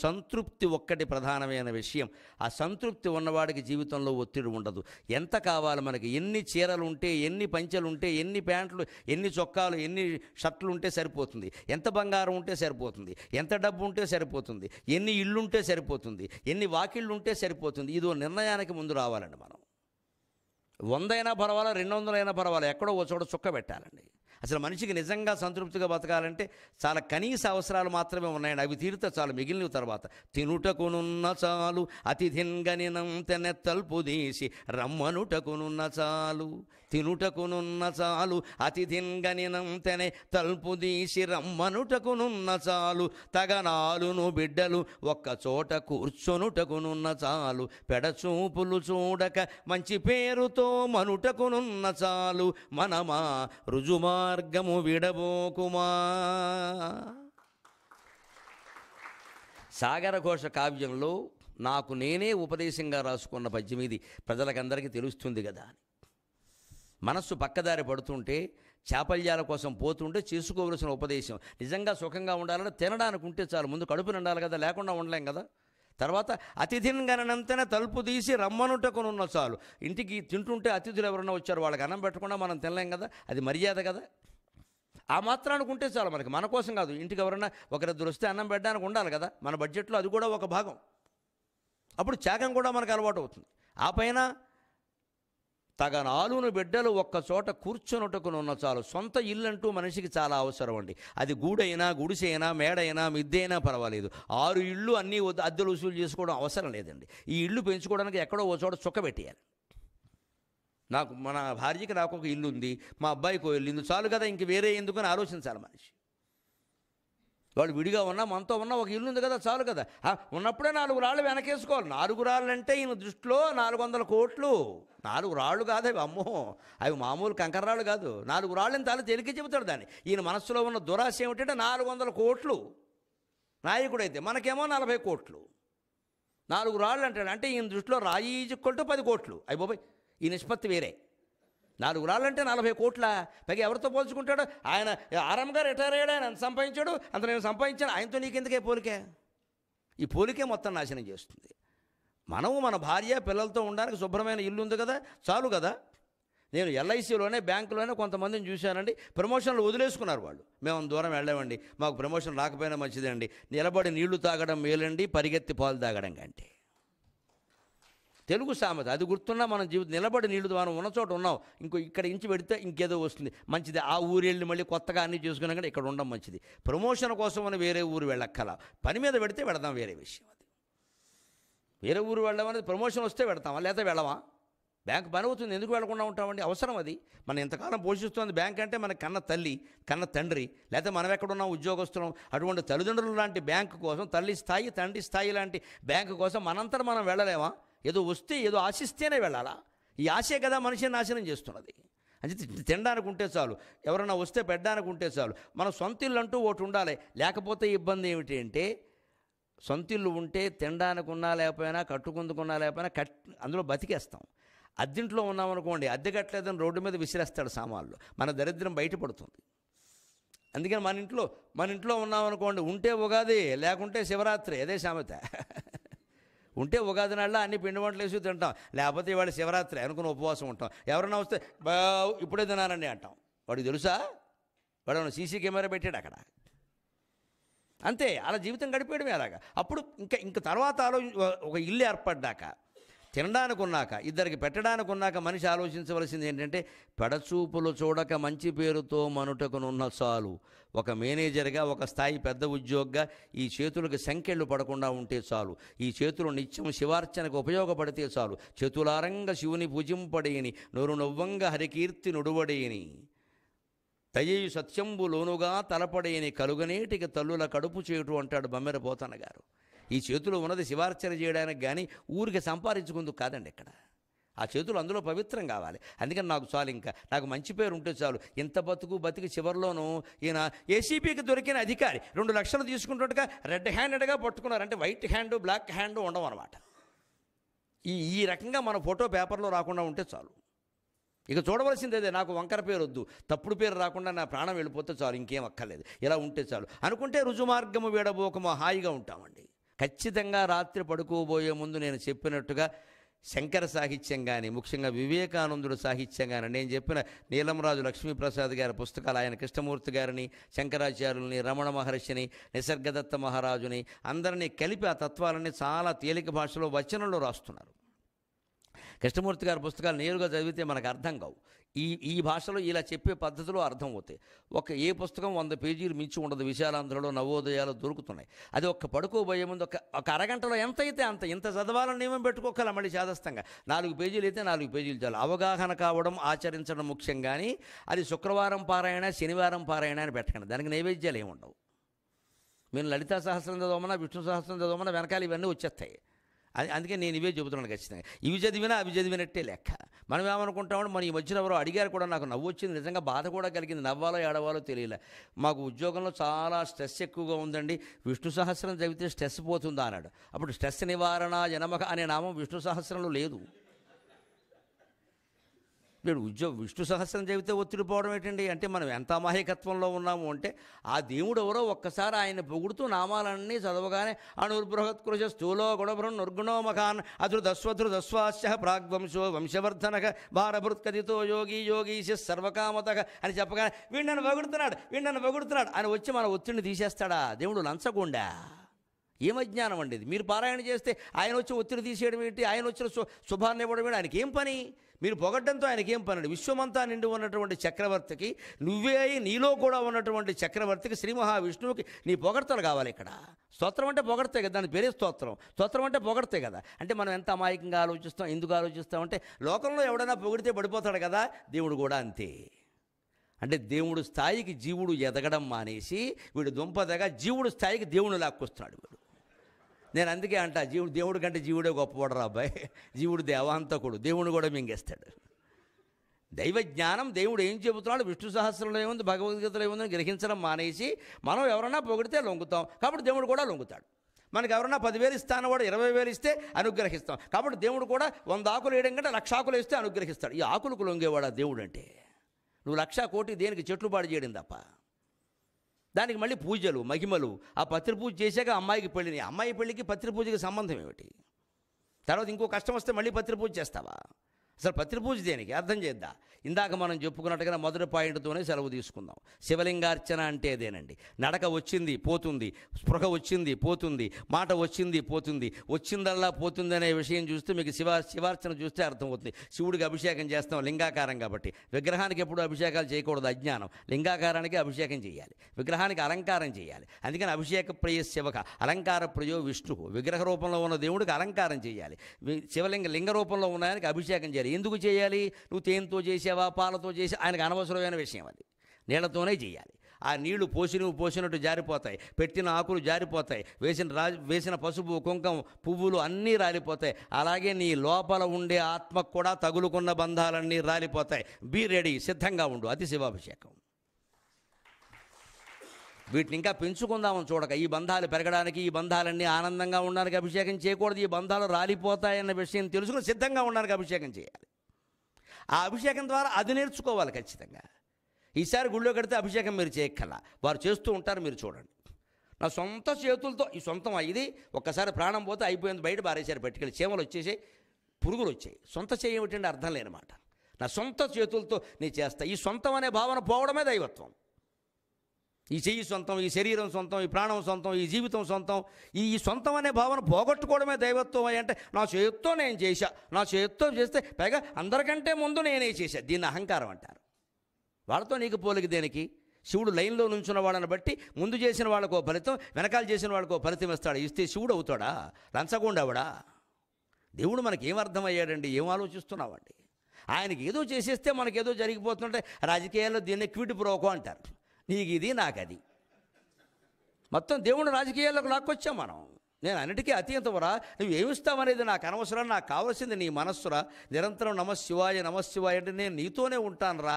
సంతృప్తి ఒక్కటి ప్రధానమైన విషయం. ఆ సంతృప్తి ఉన్నవాడికి జీవితంలో ఒత్తిడి ఉండదు. ఎంత కావాలి మనకి, ఎన్ని చీరలు ఉంటే, ఎన్ని పంచెలు ఉంటే, ఎన్ని ప్యాంట్లు, ఎన్ని చొక్కాలు, ఎన్ని షర్ట్లు ఉంటే సరిపోతుంది, ఎంత బంగారం ఉంటే సరిపోతుంది, ఎంత డబ్బు ఉంటే సరిపోతుంది, ఎన్ని ఇళ్ళుంటే సరిపోతుంది, ఎన్ని వాకిళ్ళు ఉంటే సరిపోతుంది. ఇదో నిర్ణయానికి ముందు రావాలండి. మనం 100 అయినా పర్వాలా, 200 అయినా పర్వాలా, ఎక్కడో ఓ చోట చుక్క పెట్టాలండి. అసలు మనిషికి నిజంగా సంతృప్తిగా బతకాలంటే చాలా కనీస అవసరాలు మాత్రమే ఉన్నాయండి. అవి తీరితే చాలు, మిగిలిన తర్వాత తినుటకునున్న చాలు అతిథింగనినం తెనెత్తల్పు తీసి రమ్మనుటకునున్న చాలు, తినుటకునున్న చాలు అతిథింగనినం తెనె తల్పు తీసి రమ్మనుటకునున్న చాలు, తగనాలును బిడ్డలు ఒక్క చోట కూర్చొనుటకునున్న చాలు, పెడచూపులు చూడక మంచి పేరుతో మనుటకునున్న చాలు, మనమా రుజుమార్గము విడబోకుమా. సాగరఘోష కావ్యంలో నాకు నేనే ఉపదేశంగా రాసుకున్న పద్యం ఇది. ప్రజలకందరికీ తెలుస్తుంది కదా అని. మనస్సు పక్కదారి పడుతుంటే, చాపల్యాల కోసం పోతుంటే చేసుకోవలసిన ఉపదేశం. నిజంగా సుఖంగా ఉండాలంటే తినడానికి ఉంటే చాలు, ముందు కడుపు నిండాలి కదా, లేకుండా ఉండలేం కదా. తర్వాత అతిథిని గనంతనే తలుపు తీసి రమ్మనుటకునున్న చాలు. ఇంటికి తింటుంటే అతిథులు ఎవరన్నా వచ్చారు, వాళ్ళకి అన్నం పెట్టకుండా మనం తినలేం కదా, అది మర్యాద కదా. ఆ మాత్రానికి ఉంటే చాలు మనకి, మన కోసం కాదు. ఇంటికి ఎవరన్నా ఒకరిద్దరు వస్తే అన్నం పెట్టడానికి ఉండాలి కదా, మన బడ్జెట్లో అది కూడా ఒక భాగం. అప్పుడు త్యాగం కూడా మనకు అలవాటు అవుతుంది. ఆ పైన తగనాలును బిడ్డలు ఒక్క చోట కూర్చొనుటకునున్న చాలు. సొంత ఇల్లంటూ మనిషికి చాలా అవసరం అండి. అది గూడైనా, గుడిసైనా, మేడైనా, మిద్దైనా పర్వాలేదు. 6 ఇళ్ళు అన్నీ అద్దెలు వసూలు చేసుకోవడం అవసరం లేదండి. ఈ ఇల్లు పెంచుకోవడానికి ఎక్కడో ఓ చోట చుక్క పెట్టేయాలి. మన భార్యకి నాకు ఒక ఇల్లు ఉంది, మా అబ్బాయికి ఓ ఇల్లు ఉంది, చాలు కదా, ఇంక వేరే ఎందుకని ఆలోచించాలి మనిషి. వాళ్ళు విడిగా ఉన్నా మనతో ఉన్నా ఒక ఇల్లు ఉంది కదా, చాలు కదా. ఉన్నప్పుడే 4 రాళ్ళు వెనకేసుకోవాలి. 4 రాళ్ళు అంటే ఈయన దృష్టిలో 400 కోట్లు. 4 రాళ్ళు కాదు అవి, అమ్మో, అవి మామూలు కంకర రాళ్ళు కాదు. 4 రాళ్ళని తాను తేలిక చెబుతాడు దాన్ని. ఈయన మనస్సులో ఉన్న దురాశ ఏమిటంటే 400 కోట్లు నాయకుడైతే, మనకేమో 40 కోట్లు. 4 రాళ్ళు అంటాడు అంటే ఈయన దృష్టిలో రాయి ఈజ్కొల్టు 10 కోట్లు. అయ్యి బాబాయ్, ఈ నిష్పత్తి వేరే. 4 రాళ్ళంటే 40 కోట్ల. పైగా ఎవరితో పోల్చుకుంటాడు? ఆయన ఆరంగా రిటైర్ అయ్యాడు, ఆయన ఎంత సంపాదించాడు, అంత నేను సంపాదించాను, ఆయనతో నీకెందుకే పోలికే? ఈ పోలికే మొత్తం నాశనం చేస్తుంది. మనము మన భార్య పిల్లలతో ఉండడానికి శుభ్రమైన ఇల్లు ఉంది కదా, చాలు కదా. నేను ఎల్ఐసిలోనే, బ్యాంకులోనే కొంతమందిని చూశానండి, ప్రమోషన్లు వదిలేసుకున్నారు వాళ్ళు. మేము దూరం వెళ్ళామండి, మాకు ప్రమోషన్ రాకపోయినా మంచిదండి, నిలబడి నీళ్లు తాగడం మేలండి, పరిగెత్తి పాలు తాగడం కంటే. తెలుగు సామెత అది గుర్తున్నా మనం నిలబడి నీళ్లు మనం ఉన్న చోట ఉన్నాం, ఇక్కడ ఇంచి పెడితే ఇంకేదో వస్తుంది మంచిది. ఆ ఊరు వెళ్ళి మళ్ళీ కొత్తగా అన్నీ చేసుకున్నా కానీ ఇక్కడ ఉండడం మంచిది. ప్రమోషన్ కోసం అని వేరే ఊరు వెళ్ళక్కల, పని మీద పెడితే వెళదాం, వేరే విషయం అది. వేరే ఊరు వెళ్ళమనేది ప్రమోషన్ వస్తే పెడతామా, లేకపోతే వెళ్ళమా? బ్యాంక్ పని అవుతుంది, ఎందుకు వెళ్లకుండా ఉంటామండి? అవసరం అది. మనం ఎంతకాలం పోషిస్తుంది బ్యాంక్ అంటే మనకి కన్న తల్లి, కన్న తండ్రి, లేకపోతే మనం ఎక్కడున్నాం ఉద్యోగస్తున్నాం. అటువంటి తల్లిదండ్రులు లాంటి బ్యాంకు కోసం, తల్లి స్థాయి తండ్రి స్థాయి లాంటి బ్యాంకు కోసం మనంతరం మనం వెళ్ళలేమా? ఏదో వస్తే ఏదో ఆశిస్తేనే వెళ్ళాలా? ఈ ఆశే కదా మనిషిని నాశనం చేస్తున్నది. అంటే తినడానికి ఉంటే చాలు, ఎవరైనా వస్తే పెట్టడానికి ఉంటే చాలు. మన సొంతిల్లు అంటూ ఒకటి ఉండాలి. లేకపోతే ఇబ్బంది ఏమిటి అంటే, సొంతిల్లు ఉంటే తినడానికి ఉన్నా లేకపోయినా, కట్టుకుందుకున్నా లేకపోయినా అందులో బతికేస్తాం. అద్దెంట్లో ఉన్నామనుకోండి, అద్దె కట్టలేదని రోడ్డు మీద విసిరేస్తాడు సామాన్లు, మన దరిద్రం బయటపడుతుంది. అందుకని మన ఇంట్లో ఉన్నామనుకోండి, ఉంటే ఉగాది లేకుంటే శివరాత్రి, అదే సామెత. ఉంటే ఉగాది నాళ్ళ అన్ని పిండి వంటలు వేసి తింటాం, లేకపోతే ఇవాళ శివరాత్రి అనుకుని ఉపవాసం ఉంటాం. ఎవరైనా వస్తే ఇప్పుడే తినాలండి అంటాం. వాడికి తెలుసా? వాడు సీసీ కెమెరా పెట్టాడు అక్కడ, అంతే. అలా జీవితం గడిపేయడమే అలాగా. అప్పుడు ఇంకా తర్వాత ఒక ఇల్లు ఏర్పడ్డాక, తినడానికి ఉన్నాక, ఇద్దరికి పెట్టడానికి ఉన్నాక మనిషి ఆలోచించవలసింది ఏంటంటే, పెడచూపులు చూడక మంచి పేరుతో మనుటకునున్న చాలు. ఒక మేనేజర్గా, ఒక స్థాయి పెద్ద ఉద్యోగిగా ఈ చేతులకు సంకెళ్ళు పడకుండా ఉంటే చాలు. ఈ చేతులు నిత్యం శివార్చనకు ఉపయోగపడితే చాలు. చేతులారంగా శివుని పూజింపడేని, నోరు నవ్వంగా హరికీర్తి నుడువడేని, దయయు సత్యంబు లోనుగా తలపడేని, కలుగనేటికి తల్లుల కడుపు చేటు అంటాడు బమ్మెర పోతన్న గారు. ఈ చేతులు ఉన్నది శివార్చన చేయడానికి కానీ ఊరికి సంపాదించుకుందుకు కాదండి. ఇక్కడ ఆ చేతులు అందులో పవిత్రం కావాలి. అందుకని నాకు చాలు, ఇంకా నాకు మంచి పేరు ఉంటే చాలు. ఇంత బతికి చివరిలోనూ ఈయన ఏసీపీకి దొరికిన అధికారి 2 లక్షలు తీసుకుంటుండగా రెడ్ హ్యాండెడ్గా పట్టుకున్నారు. అంటే వైట్ హ్యాండ్ బ్లాక్ హ్యాండ్ ఉండవు అనమాట. ఈ రకంగా మన ఫోటో పేపర్లో రాకుండా ఉంటే చాలు. ఇక చూడవలసిందేదే, నాకు వంకర పేరు వద్దు, తప్పుడు పేరు రాకుండా నా ప్రాణం వెళ్ళిపోతే చాలు, ఇంకేం అక్కర్లేదు, ఇలా ఉంటే చాలు అనుకుంటే రుజుమార్గము వీడబోకమో హాయిగా ఉంటామండి. ఖచ్చితంగా రాత్రి పడుకోబోయే ముందు నేను చెప్పినట్టుగా శంకర సాహిత్యం కానీ, ముఖ్యంగా వివేకానందుడు సాహిత్యం కానీ, నేను చెప్పిన నీలంరాజు లక్ష్మీప్రసాద్ గారి పుస్తకాలు, ఆయన కృష్ణమూర్తి గారిని, శంకరాచార్యుల్ని, రమణ మహర్షిని, నిసర్గదత్త మహారాజుని అందరినీ కలిపి ఆ తత్వాలని చాలా తేలిక భాషలో వచనంలో రాస్తున్నారు. కృష్ణమూర్తి గారి పుస్తకాలు నేరుగా చదివితే మనకు అర్థం కావు. ఈ భాషలో ఇలా చెప్పే పద్ధతిలో అర్థం అవుతాయి. ఏ పుస్తకం 100 పేజీలు మించి ఉండదు. విశాలాంధ్రలో నవోదయాలు దొరుకుతున్నాయి. అది పడుకోబోయే ముందు ఒక అరగంటలో ఎంత అయితే అంత, ఇంత చదవాలని నియమం పెట్టుకోగల మళ్ళీ చాదస్తంగా 4 పేజీలు అయితే 4 పేజీలు చాలు. అవగాహన కావడం, ఆచరించడం ముఖ్యం. కానీ అది శుక్రవారం పారాయణ, శనివారం పారాయణ అని పెట్టకండి. దానికి నైవేద్యాలు ఏమి ఉండవు. మీరు లలితా సహస్రం చదవమన్నా, విష్ణు సహస్రం చదవమన్నా వెనకాల ఇవన్నీ వచ్చేస్తాయి. అందుకే నేను ఇవే చెబుతున్నాను. ఖచ్చితంగా ఇవి చదివినా అవి చదివినట్టే లెక్క. మనం ఏమనుకుంటామని మన ఈ మధ్యన ఎవరో అడిగారు కూడా, నాకు నవ్వు వచ్చింది, నిజంగా బాధ కూడా కలిగింది. నవ్వాలో ఏడవాలో తెలియలే. మాకు ఉద్యోగంలో చాలా స్ట్రెస్ ఎక్కువగా ఉందండి, విష్ణు సహస్రం చదివితే స్ట్రెస్ పోతుందా అన్నాడు. అప్పుడు స్ట్రెస్ నివారణ జనమక అనే నామం విష్ణు సహస్రంలో లేదు. మీరు విష్ణు సహస్రం చదివితే ఒత్తిడి పోవడం ఏంటండి? అంటే మనం ఎంత అమాయకత్వంలో ఉన్నాము అంటే, ఆ దేవుడు ఎవరో ఒక్కసారి ఆయన పొగుడుతూ నామాలన్నీ చదవగానే అణుర్బృహత్కృశ స్థూలో గుణభృన్ నిర్గుణో మఖాన్ అధృదస్వధృదస్వాస్య ప్రాగ్వంశో వంశవర్ధనక భారభృత్కదితో యోగి యోగీశ సర్వకామతక అని చెప్పగానే వీడు నన్ను పొగుడుతున్నాడు అని వచ్చి మన ఒత్తిడిని తీసేస్తాడా? దేవుడు లంచకుండా. ఏమజ్ఞానం అండి ఇది? మీరు పారాయణ చేస్తే ఆయన వచ్చి ఒత్తిడి తీసేయడం ఏంటి? ఆయన వచ్చిన శుభాన్ని ఇవ్వడం ఏంటి? ఆయనకేం పని? మీరు పొగడ్డంతో ఆయనకేం పని? విశ్వమంతా నిండి ఉన్నటువంటి చక్రవర్తికి, నువ్వే అయి నీలో కూడా ఉన్నటువంటి చక్రవర్తికి, శ్రీ మహావిష్ణువుకి నీ పొగడ్తలు కావాలి. ఇక్కడ స్తోత్రం అంటే పొగడతే కదా, దాని పేరే స్తోత్రం. స్తోత్రం అంటే పొగడతే కదా. అంటే మనం ఎంత అమాయకంగా ఆలోచిస్తాం. ఎందుకు ఆలోచిస్తామంటే, లోకంలో ఎవడైనా పొగిడితే పడిపోతాడు కదా, దేవుడు కూడా అంతే. అంటే దేవుడు స్థాయికి జీవుడు ఎదగడం మానేసి వీడు దుంపదగా జీవుడు స్థాయికి దేవుడు లాక్కొస్తున్నాడు వీడు. నేను అందుకే అంటా, దేవుడి కంటే జీవుడే గొప్పవాడు రా అబ్బాయి. జీవుడు దేవాంతకుడు, దేవుడు కూడా మింగేస్తాడు. దైవ జ్ఞానం, దేవుడు ఏం చెబుతున్నాడు, విష్ణు సహస్రంలో ఏముంది, భగవద్గీతలో ఏముందని గ్రహించడం మానేసి మనం ఎవరన్నా పొగిడితే లొంగుతాం. కాబట్టి దేవుడు కూడా లొంగుతాడు. మనకు ఎవరన్నా 10,000 ఇస్తాను వాడు 20,000 ఇస్తే అనుగ్రహిస్తాం. కాబట్టి దేవుడు కూడా 100 ఆకులు వేయడం కంటే 1,00,000 ఆకులు వేస్తే అనుగ్రహిస్తాడు. ఈ ఆకులకు లొంగేవాడు ఆ దేవుడు అంటే. నువ్వు 1,00,000 కోటి దేనికి? చెట్లు పాడు చేయడం తప్ప. దానికి మళ్ళీ పూజలు, మహిమలు. ఆ పత్రి పూజ చేశాక అమ్మాయికి పెళ్ళిని, అమ్మాయి పెళ్ళికి పత్రి పూజకి సంబంధం ఏమిటి? తర్వాత ఇంకో కష్టం వస్తే మళ్ళీ పత్రి పూజ చేస్తావా? అసలు పత్రి పూజ దేనికి? అర్థం చేద్దా. ఇందాక మనం చెప్పుకున్నట్టుగా మొదటి పాయింట్తోనే సెలవు తీసుకుందాం. శివలింగార్చన అంటే అదేనండి. నడక వచ్చింది పోతుంది, స్పృహ వచ్చింది పోతుంది, మాట వచ్చింది పోతుంది, వచ్చిందల్లా పోతుంది అనే విషయం చూస్తే మీకు శివార్చన చూస్తే అర్థమవుతుంది. శివుడికి అభిషేకం చేస్తాం లింగాకారం కాబట్టి. విగ్రహానికి ఎప్పుడు అభిషేకాలు చేయకూడదు, అజ్ఞానం. లింగాకారానికి అభిషేకం చేయాలి, విగ్రహానికి అలంకారం చేయాలి. అందుకని అభిషేక ప్రియ శివక, అలంకార ప్రియో విష్ణువు. విగ్రహ రూపంలో ఉన్న దేవుడికి అలంకారం చేయాలి. లింగ రూపంలో ఉన్న ఆయనకి అభిషేకం చేయాలి. ఎందుకు చేయాలి? నువ్వు తేనెతో చేసావా, పాలతో చేసి, ఆయనకు అనవసరమైన విషయం అది. నీళ్లతోనే చేయాలి. ఆ నీళ్లు నువ్వు పోసినట్టు జారిపోతాయి, పెట్టిన ఆకులు జారిపోతాయి, వేసిన పసుపు కుంకం పువ్వులు అన్నీ రాలిపోతాయి. అలాగే నీ లోపల ఉండే ఆత్మకు కూడా తగులుకున్న బంధాలన్నీ రాలిపోతాయి. బీ రెడీ, సిద్ధంగా ఉండు. అది శివాభిషేకం. వీటిని ఇంకా పెంచుకుందామని చూడక, ఈ బంధాలు పెరగడానికి, ఈ బంధాలన్నీ ఆనందంగా ఉండడానికి అభిషేకం చేయకూడదు. ఈ బంధాలు రాలిపోతాయన్న విషయం తెలుసుకుని సిద్ధంగా ఉండడానికి అభిషేకం చేయాలి. ఆ అభిషేకం ద్వారా అది నేర్చుకోవాలి ఖచ్చితంగా. ఈసారి గుళ్ళో కడితే అభిషేకం మీరు చేయక్కల, వారు చేస్తూ ఉంటారు, మీరు చూడండి. నా సొంత చేతులతో, ఈ సొంతం ఇది ఒక్కసారి ప్రాణం పోతే అయిపోయింది, బయట బారేసారు పెట్టుకెళ్ళి, చీమలు వచ్చేసాయి, పురుగులు వచ్చాయి. సొంత చేయమిటండి అర్థం లేనమాట. నా సొంత చేతులతో నేను చేస్తా. ఈ సొంతం అనే భావన పోవడమే దైవత్వం. ఈ చెయ్యి సొంతం, ఈ శరీరం సొంతం, ఈ ప్రాణం సొంతం, ఈ జీవితం సొంతం, ఈ సొంతం అనే భావన పోగొట్టుకోవడమే దైవత్వం. అంటే నా చేత్తో నేను చేశా, నా చేత్తో చేస్తే పైగా అందరికంటే ముందు నేనే చేశా, దీన్ని అహంకారం అంటారు. వాళ్ళతో నీకు పోలిక దేనికి? శివుడు లైన్లో నుంచున్న వాళ్ళని బట్టి ముందు చేసిన వాళ్ళకో ఫలితం, వెనకాల చేసిన వాళ్ళకో ఫలితం ఇస్తాడు. ఇస్తే శివుడు అవుతాడా? లంచగొండవడా? దేవుడు మనకి ఏం అర్థమయ్యాడండి? ఏం ఆలోచిస్తున్నామండి? ఆయనకి ఏదో చేసేస్తే మనకేదో జరిగిపోతుంటే, రాజకీయాల్లో దీన్ని క్విడ్ ప్రోకో అంటారు. నీకు ఇది, నాకు అది. మొత్తం దేవుడు రాజకీయాల్లోకి లాక్కొచ్చాం మనం. నేను అన్నిటికీ అతీతవరా, నువ్వు ఏమిస్తావనేది నాకు అనవసరం, నాకు కావాల్సింది నీ మనస్సురా. నిరంతరం నమశివాయ నమశివాయ అంటే నేను నీతోనే ఉంటానురా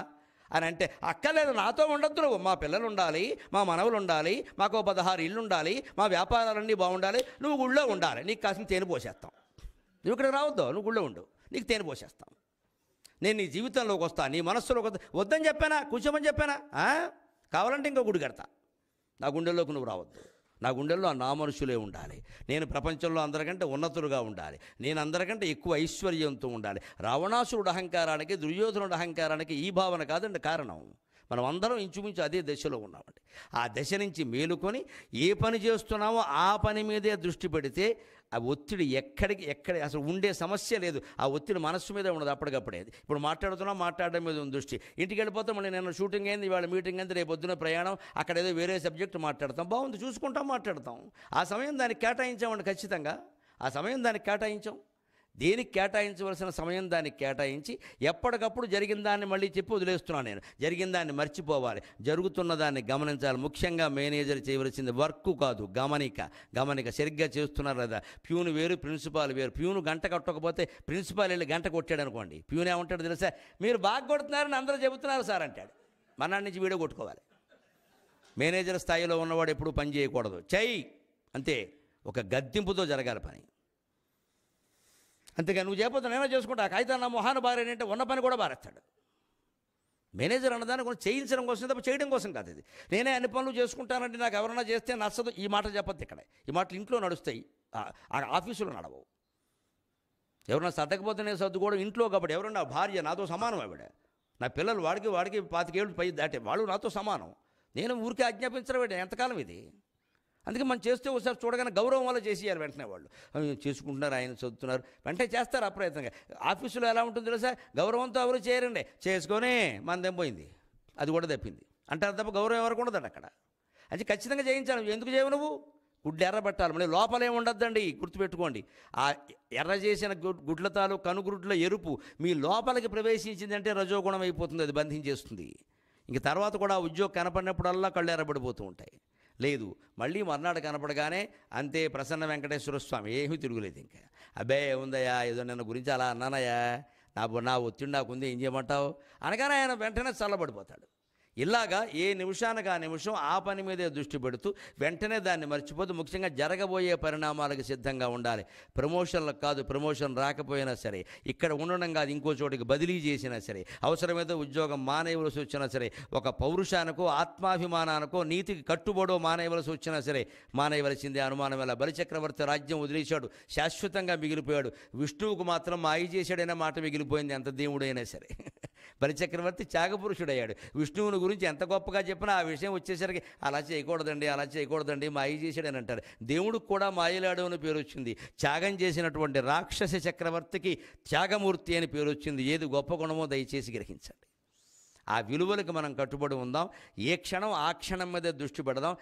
అని అంటే, అక్కర్లేదు నాతో ఉండొద్దు నువ్వు. మా పిల్లలు ఉండాలి, మా మనవలు ఉండాలి, మాకు 16 ఇళ్ళు ఉండాలి, మా వ్యాపారాలన్నీ బాగుండాలి, నువ్వు గుళ్ళో ఉండాలి. నీకు కాసిన తేనె పోసేస్తాం. నువ్వు ఇక్కడికి రావద్దు, నువ్వు గుళ్ళో ఉండు, నీకు తేనె పోసేస్తాం. నేను నీ జీవితంలోకి వస్తాను, నీ మనస్సులోకి వద్దని చెప్పానా? కూర్చోమని చెప్పానా? కావాలంటే ఇంకో గుడి కడతా, నా గుండెల్లోకి నువ్వు రావద్దు. నా గుండెల్లో నా మనుషులే ఉండాలి. నేను ప్రపంచంలో అందరికంటే ఉన్నతులుగా ఉండాలి. నేను అందరికంటే ఎక్కువ ఐశ్వర్యంతో ఉండాలి. రావణాసురుడు అహంకారానికి, దుర్యోధనుడు అహంకారానికి ఈ భావన కాదండి కారణం. మనం అందరం ఇంచుమించు అదే దశలో ఉన్నామండి. ఆ దశ నుంచి మేలుకొని ఏ పని చేస్తున్నామో ఆ పని మీదే దృష్టి పెడితే ఆ ఒత్తిడి ఎక్కడ అసలు ఉండే సమస్య లేదు. ఆ ఒత్తిడి మనస్సు మీదే ఉండదు అప్పటికప్పుడే. ఇప్పుడు మాట్లాడడం మీద ఉంది దృష్టి. ఇంటికి వెళ్ళిపోతాం, మళ్ళీ నేను షూటింగ్ అయింది, ఇవాళ మీటింగ్ అయింది, రేపు పొద్దున ప్రయాణం, అక్కడ ఏదో వేరే సబ్జెక్టు మాట్లాడతాం, బాగుంది చూసుకుంటాం, మాట్లాడతాం. ఆ సమయం దానికి కేటాయించామండి. ఖచ్చితంగా ఆ సమయం దానికి కేటాయించాం. దేనికి కేటాయించవలసిన సమయం దానికి కేటాయించి ఎప్పటికప్పుడు జరిగిన దాన్ని మళ్ళీ చెప్పి వదిలేస్తున్నాను. నేను జరిగిన దాన్ని మర్చిపోవాలి, జరుగుతున్న దాన్ని గమనించాలి. ముఖ్యంగా మేనేజర్ చేయవలసింది వర్క్ కాదు, గమనిక సరిగ్గా చేస్తున్నారు లేదా. ప్యూన్ వేరు, ప్రిన్సిపాల్ వేరు. ప్యూను గంట కొట్టకపోతే ప్రిన్సిపాల్ వెళ్ళి గంట కొట్టాడు అనుకోండి, ప్యూన్ ఏమంటాడు తెలుసా, మీరు బాగా కొడుతున్నారని అందరూ చెబుతున్నారు సార్ అంటాడు. మన్నాడి నుంచి వీడియో కొట్టుకోవాలి. మేనేజర్ స్థాయిలో ఉన్నవాడు ఎప్పుడూ పని చేయకూడదు, చెయ్యి అంతే, ఒక గద్దింపుతో జరగాలి పని. అంతేగా నువ్వు చేయకపోతే నేనే చేసుకుంటా, ఆ కాగితాన్ని నా మొహాన్ని బారేనంటే ఉన్న పని కూడా బారేస్తాడు. మేనేజర్ అన్నదాన్ని కొంచెం చేయించడం కోసం తప్ప చేయడం కోసం కాదు. ఇది నేనే అన్ని పనులు చేసుకుంటానంటే నాకు ఎవరన్నా చేస్తే నచ్చదు, ఈ మాట చెప్పద్దు. ఇక్కడ ఈ మాటలు ఇంట్లో నడుస్తాయి, ఆఫీసులో నడవవు. ఎవరన్నా సర్దకపోతే నేను సర్దుకోవడం ఇంట్లో. కాబట్టి ఎవరన్నా భార్య నాతో సమానం, ఆవిడ నా పిల్లలు వాడికి 25 ఏళ్ళు పై దాటే వాళ్ళు నాతో సమానం. నేను ఊరికే ఆజ్ఞాపించడం ఎంతకాలం ఇది. అందుకే మనం చేస్తే ఒకసారి చూడగానే గౌరవం వల్ల చేసేయాలి. వెంటనే వాళ్ళు చేసుకుంటున్నారు, ఆయన చదువుతున్నారు, వెంటనే చేస్తారు అప్రయత్నంగా. ఆఫీసులో ఎలా ఉంటుందో తెలుసా, గౌరవంతో ఎవరు చేయరండి, చేసుకొని మనదేం పోయింది, అది కూడా తప్పింది అంటారు తప్ప గౌరవం ఎవరికి ఉండదండి అక్కడ. అది ఖచ్చితంగా చేయించాలి. ఎందుకు చేయవు నువ్వు? గుడ్లు ఎర్రబట్టాలి, మళ్ళీ లోపలేం ఉండద్దండి, గుర్తుపెట్టుకోండి. ఆ ఎర్ర చేసిన గుడ్ల తాలూ కనుగుడ్ల ఎరుపు మీ లోపలికి ప్రవేశించిందంటే రజోగుణం అయిపోతుంది, అది బంధించేస్తుంది. ఇంక తర్వాత కూడా ఉద్యోగం కనపడినప్పుడల్లా కళ్ళు ఎర్రబడిపోతూ ఉంటాయి. లేదు, మళ్ళీ మర్నాడు కనపడగానే అంతే, ప్రసన్న వెంకటేశ్వర స్వామి, ఏమీ తిరుగులేదు. ఇంకా అబ్బే ఉందయ్యా, ఏదో నిన్న గురించి అలా అన్నానయ్యా, నా ఒత్తిడి నాకుంది, ఏం చేయమంటావు అనగానే ఆయన వెంటనే చల్లబడిపోతాడు. ఇలాగా ఏ నిమిషానికి ఆ నిమిషం ఆ పని మీదే దృష్టి పెడుతూ వెంటనే దాన్ని మర్చిపోతూ ముఖ్యంగా జరగబోయే పరిణామాలకు సిద్ధంగా ఉండాలి. ప్రమోషన్లకు కాదు, ప్రమోషన్ రాకపోయినా సరే, ఇక్కడ ఉండడం కాదు, ఇంకో చోటికి బదిలీ చేసినా సరే, అవసరమైతే ఉద్యోగం మానేయవలసి వచ్చినా సరే, ఒక పౌరుషానికో ఆత్మాభిమానానికో నీతికి కట్టుబడో మానేయవలసి వచ్చినా సరే మానేయవలసిందే. అనుమానం వల్ల బలిచక్రవర్తి రాజ్యం వదిలేశాడు, శాశ్వతంగా మిగిలిపోయాడు. విష్ణువుకు మాత్రం మాయ చేశాడనే మాట మిగిలిపోయింది, ఎంత దేవుడైనా సరే. బలిచక్రవర్తి త్యాగపురుషుడయ్యాడు. విష్ణువుని గురించి ఎంత గొప్పగా చెప్పినా ఆ విషయం వచ్చేసరికి అలా చేయకూడదండి, మాయ చేశాడని అంటారు. దేవుడికి కూడా మాయలాడు అని పేరు వచ్చింది. త్యాగం చేసినటువంటి రాక్షస చక్రవర్తికి త్యాగమూర్తి అని పేరు వచ్చింది. ఏది గొప్ప గుణమో దయచేసి గ్రహించండి. ఆ విలువలకు మనం కట్టుబడి ఉందాం. ఏ క్షణం ఆ క్షణం మీద దృష్టి పెడదాం.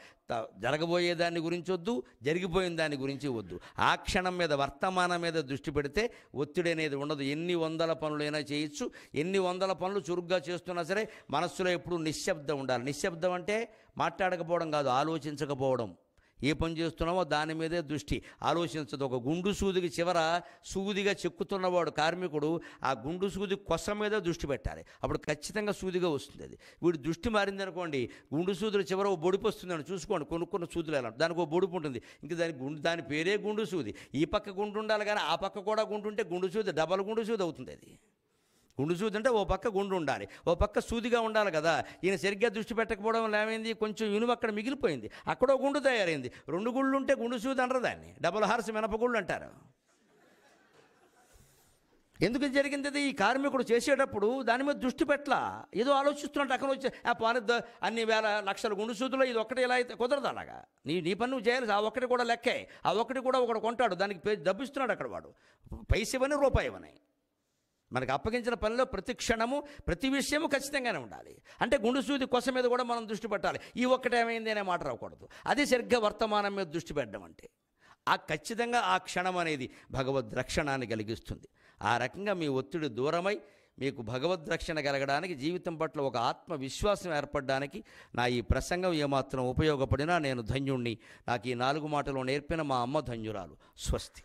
జరగబోయే దాని గురించి వద్దు, జరిగిపోయిన దాని గురించి వద్దు. ఆ క్షణం మీద, వర్తమానం మీద దృష్టి పెడితే ఒత్తిడి అనేది ఉండదు. ఎన్ని వందల పనులైనా చేయొచ్చు, ఎన్ని వందల పనులు చురుగ్గా చేస్తున్నా సరే మనస్సులో ఎప్పుడు నిశ్శబ్దం ఉండాలి. నిశ్శబ్దం అంటే మాట్లాడకపోవడం కాదు, ఆలోచించకపోవడం. ఏ పని చేస్తున్నామో దాని మీదే దృష్టి, ఆలోచించదు. ఒక గుండు సూదికి చివర సూదిగా చెక్కుతున్నవాడు కార్మికుడు ఆ గుండు సూది కొస మీద దృష్టి పెట్టాలి, అప్పుడు ఖచ్చితంగా సూదిగా వస్తుంది. అది వీడు దృష్టి మారిందనుకోండి, గుండు సూదుల చివర ఓ బొడిపు వస్తుందని చూసుకోండి. కొనుక్కున్న సూదులు ఎలా దానికి ఓ బొడుపు ఉంటుంది, ఇంకా దాని పేరే గుండు సూది. ఈ పక్క గుండు ఉండాలి కానీ ఆ పక్క కూడా గుండు ఉంటే గుండు సూది డబల్ గుండు సూది అవుతుంది. అది గుండు సూది అంటే ఓ పక్క గుండు ఉండాలి, ఓ పక్క సూదిగా ఉండాలి కదా. ఈయన సరిగ్గా దృష్టి పెట్టకపోవడం వల్ల ఏమైంది, కొంచెం ఇనుము అక్కడ మిగిలిపోయింది, అక్కడో గుండు తయారైంది. 2 గుళ్ళు ఉంటే గుండు సూది అనరు, దాన్ని డబుల్ హార్స్ మినపగుళ్ళు అంటారు. ఎందుకు జరిగింది అది? ఈ కార్మికుడు చేసేటప్పుడు దాని మీద దృష్టి పెట్టలా, ఏదో ఆలోచిస్తున్నట్టు అక్కడ వచ్చి పానిద్ద అన్ని వేల లక్షల గుండు సూదులో ఇది ఒక్కటి ఎలా అయితే కుదరదు. అలాగా నీ పని నువ్వు చేయాలి. ఆ ఒక్కటి కూడా లెక్కే, ఆ ఒక్కటి కూడా ఒకడు కొంటాడు, దానికి డబ్బిస్తున్నాడు అక్కడ వాడు, పైసవని రూపాయవని. మనకు అప్పగించిన పనిలో ప్రతి క్షణము ప్రతి విషయము ఖచ్చితంగానే ఉండాలి. అంటే గుండు సూది కొస మీద కూడా మనం దృష్టి పెట్టాలి. ఈ ఒక్కటేమైంది అనే మాట రాకూడదు. అది సరిగ్గా వర్తమానం మీద దృష్టి పెట్టడం అంటే ఖచ్చితంగా ఆ క్షణం అనేది భగవద్ రక్షణాన్ని కలిగిస్తుంది. ఆ రకంగా మీ ఒత్తిడి దూరమై మీకు భగవద్ రక్షణ కలగడానికి, జీవితం పట్ల ఒక ఆత్మవిశ్వాసం ఏర్పడడానికి నా ఈ ప్రసంగం ఏమాత్రం ఉపయోగపడినా నేను ధన్యుణ్ణి. నాకు ఈ 4 మాటలు నేర్పిన మా అమ్మ ధన్యురాలు. స్వస్తి.